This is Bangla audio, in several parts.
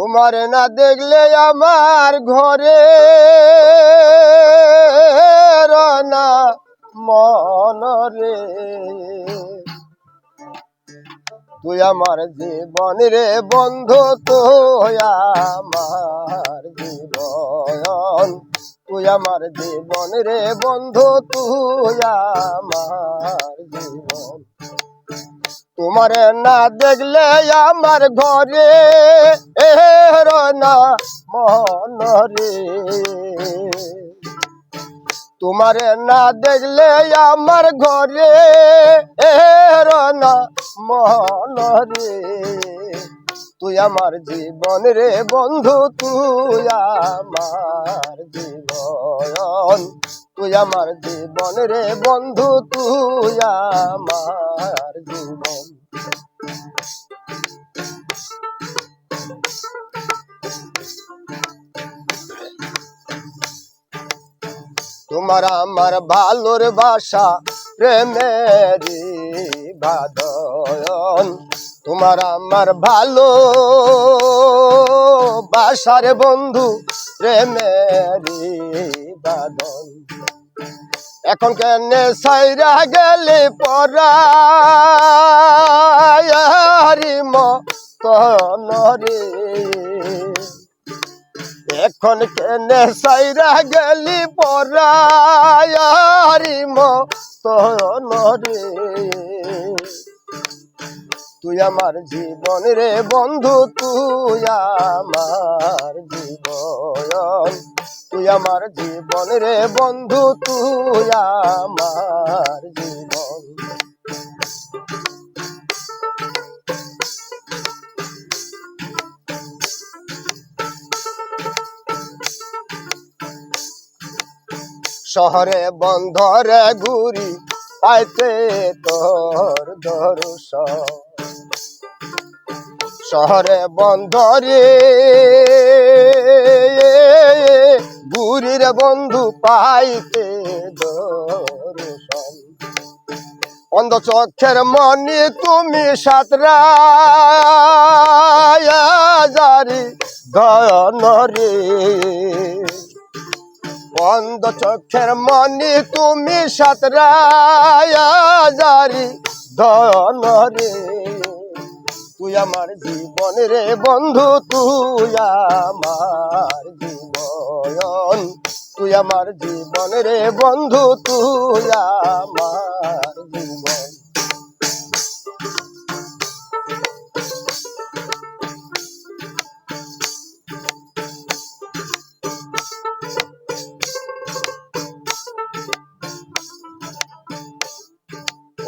তোমার না দেখলে আমার ঘরে না মন রে, তুই আমার জীবন রে বন্ধু, তুই আমার জীবন, তুই আমার জীবন রে বন্ধু, তুই আমার জীবন। তোমার না দেখলে আমার ঘরে না মন রে, তোমার না দেখলে আমার ঘরে না মন রে, তুই আমার জীবন রে বন্ধু, তুই আমার জীবন, তুই আমার জীবন রে বন্ধু, তুই আমার জীবন। তোমার আমার ভালোর বাসা প্রেমেরি বাদন, তোমার আমার ভালো বাসার বন্ধু প্রেমেরি বাদন। এখন কেনে সাইরা গেলে পরারি মতন রে, এখন কেনে সাইরা গেলি পরারি মতন রে, তুই আমার জীবন রে বন্ধু, তুই আমার জীবন, তুই আমার জীবন রে বন্ধু, তুই আমার জীবন। শহরে বন্ধরে ঘুরি পাইতে তোর দর্শন, শহরে বন্ধরে ঘুরির বন্ধু পাইতে দর্শন। অন্ধ চক্ষের মনি তুমি সাতরাজারি ধন রে, অন্ধ চক্ষের মনি তুমি সাতরাজারি ধন রে, তুই আমার জীবন রে বন্ধু, তুই আমার জীবন, তুই আমার জীবন রে বন্ধু, তুই আমার জীবন।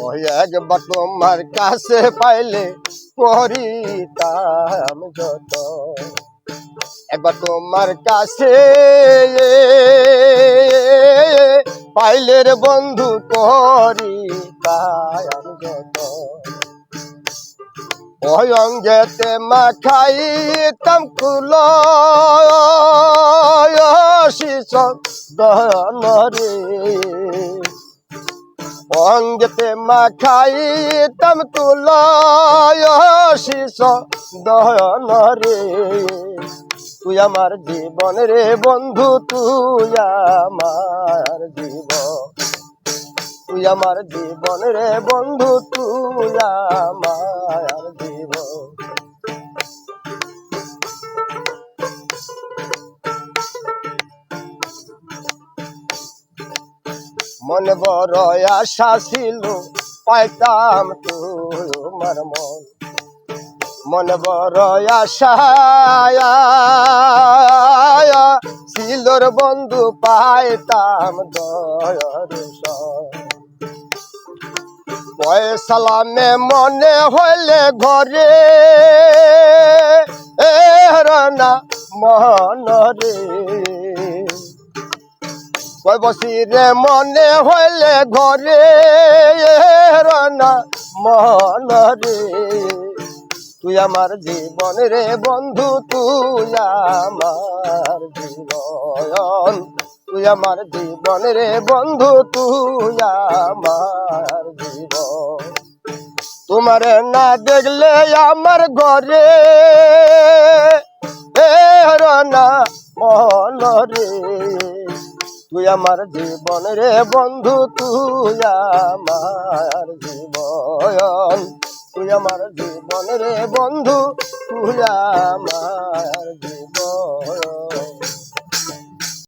ওই একবার তোমার কাছে পাইলে করিতাম যত, একবার তোমার কাছে পাইলে রে বন্ধু করিতাম যত, ওই অঙ্গেতে মাখাইতাম কুলো দহন রে, অঙ্গেতে মাখাইতাম তুলসী দহন রে, তুই আমার জীবন রে বন্ধু, তুই আমার জীবন, তুই আমার জীবন রে বন্ধু, তুই আমার জীবন। মনে বড় আশা ছিল পাইতাম তোমার মন, মনে বড় আশা ছিল বন্ধু পাইতাম দর্শন। পয়সালামে মনে হইলে ঘরে না মন রে, কই বসি রে মনে হইলে ঘরে না মন রে, তুই আমার জীবন রে বন্ধু, তুই আমার জীবন, তুই আমার জীবন রে বন্ধু, তুই আমার জীবন। তোমার না দেখলে আমার ঘরে রে তুই আমার জীবন রে বন্ধু তুই আমার জীবন তুই আমার জীবন রে বন্ধু তুই আমার জীবন